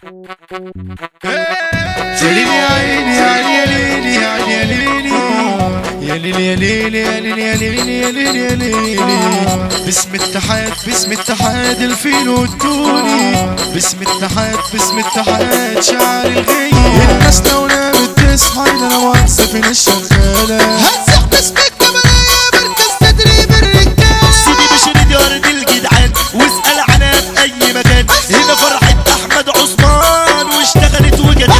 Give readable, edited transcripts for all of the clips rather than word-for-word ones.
يا ليلي يا عيني يا ليلي يا ليلي يا ليلي يا ليلي يا ليلي يا ليلي يا ليلي يا ليلي باسم اتحاد باسم اتحاد الفيل والتوني باسم اتحاد شعر الغية الناس لو نامت تصحى انا واقفة فين الشغالة هتزح باسم الجمالية مركز تدريب الرجال سيدي بشري دي ارض الجدعان واسأل عنها في اي مكان هنا فرحة احمد عثمان واشتغلت وجد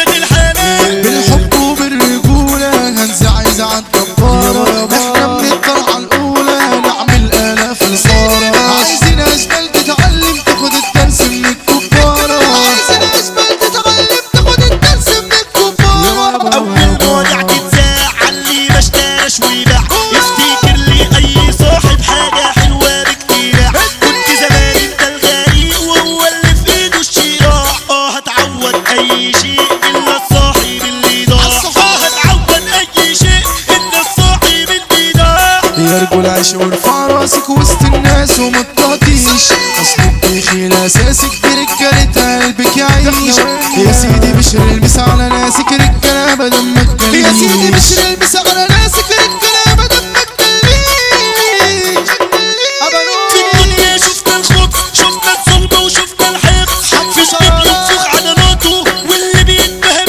الحنان بالحب وبالرجولة هنزع يزع الجبارة احنا من الطلعة الاولى نعمل الاف الصارة عايزين اشبال تتعلم تاخد الدرس من الكبارة عايزين اشبال تتعلم تاخد الدرس من الكبارة اول مواضيع تتذاع اللي ما اشتراش ويباع يفتكر لي اي صاحب حاجة حلوة باكتراع كنت زمان انت الغريق وهو اللي في ايده الشراع هتعوض اي شيء الا الصاحب اللي ضاع هتعوض اي شيء الا الصاحب اللي ضاع يا رجل عيش وارفع راسك وسط الناس وما تطاطيش اصلك بخيل اساسك برجالة قلبك يعيش يا سيدي بشر المسا على ناسك رجالة بدل ما تجليش يا سيدي بشر المسا على ناسك رجالة بدل ما تجليش في الدنيا شفنا الخوف شفنا الظلم وشفنا الحق في الشباب ينفخ عضلاته واللي بيتهم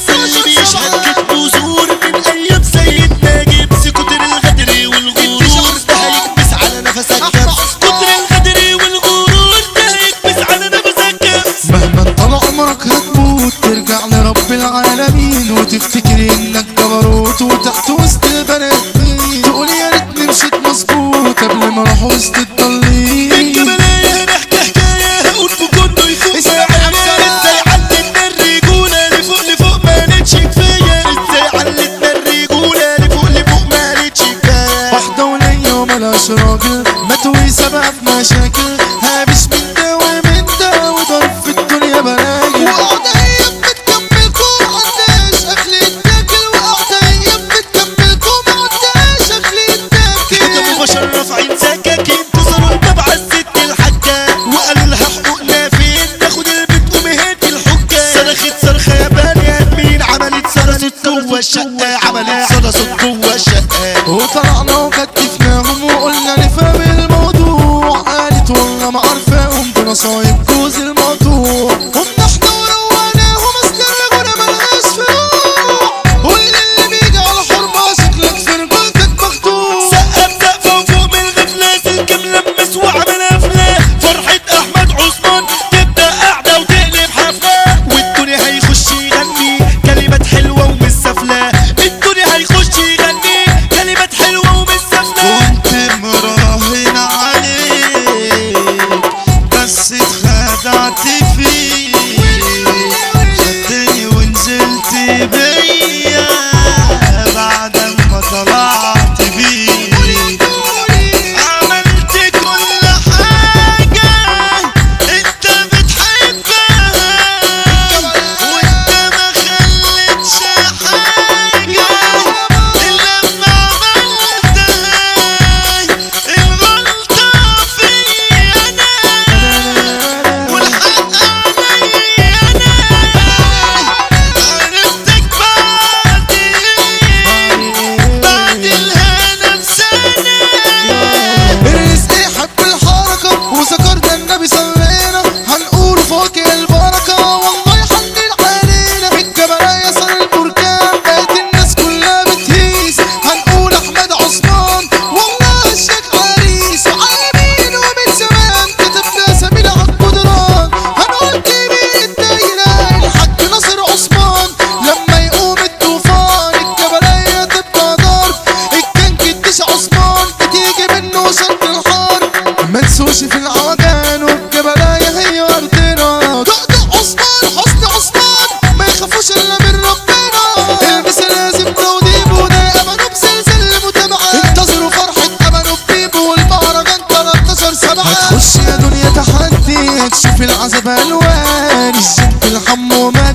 اللي بيشهد كتبه زور من ايام سيدنا جبس كتر الغدر والغرور ده هيكبس على نفسك كتر الغدر والغرور ده هيكبس على نفسك مهما طال عمرك هتموت ترجع لرب العالمين وتفتكر انك جبروت وتحت وسط البنات تقول يا ريتني مشيت مظبوط قبل ما اروح وسط الضالين الجمالية نحكي حكاية هقول بكله يفوق ازاي علتنا الرجولة لفوق ما لقيتش كفاية ازاي علتنا الرجولة لفوق ما لقيتش كفاية واحدة وليا وملاش راجل ماتوا وسبب في مشاكل هابش من ده ومن ده وضرب في الدنيا بلاجل وقعد ايام بتكملكوا معداش اكل يتاكل وقعد ايام بتكملكوا معداش اكل يتاكل كتبوا بشر رافعين سكاكين تصروا تبع الست الحاجة وقالوا لها حقوقنا فين تاخد البيت ومهات الحجة صرخت صرخة يا بني ادمين عملت صرصت جوه الشقة عملت صرصت جوه الشقة وطلعنا وكتفناهم وقلنا نفهم الموضوع قالت والله ما عارفاهم دول نصايب جوز الموضوع قمنا احنا وروقناهم استرجونا ملهاش فروع واللي بيجي على حرمة شكلك في رجولتك مخدوع سقفة وفوق من الغفلة سلك ملمس وعمل قفلة فرحة أحمد عثمان تبدأ قاعدة وتقلب حفلة والدنيا هيخش يغني كلمات حلوة ومش سفلة الدنيا هيخش يغني كلمات حلوة ومش سفلة كنت مراهن عليك بس اتخدعت فيك خدتني ونزلت بيا بعد ما طلعت بيك عملت كل حاجة انت بتحبها وانت ما خليتش حاجة الا لما عملتها الغلطة فيا انا والحق عليا انا عرفتك بعد الهنا بسنة الرزق يحب الحركة وذكرنا النبي صلينا هنقول فوق البركة والله يحنن علينا الجبلاية صار البركان بقت الناس كلها بتهيس هنقول احمد عثمان والله الشيخ عريس عالمين ومن زمان كتبنا سبيل عالقدران هنقول كبير الدايرة الحاج ناصر عثمان لما يقوم الطوفان الجبلاية تبقى ضرب الكان كدش عثمان بتيجي منه شط الحار ما تسوش في العوجان والجبلاية هي ارضنا دقدق عثمان حسن عثمان ما يخافوش الا من ربنا البس لازم توديب وده امنوا بسلسل متابعة انتظروا فرحة امنوا ببيبو والمهرجان 13/7 هتخش يا دنيا تحدي هتشوف العذاب الوان الشد الحمومات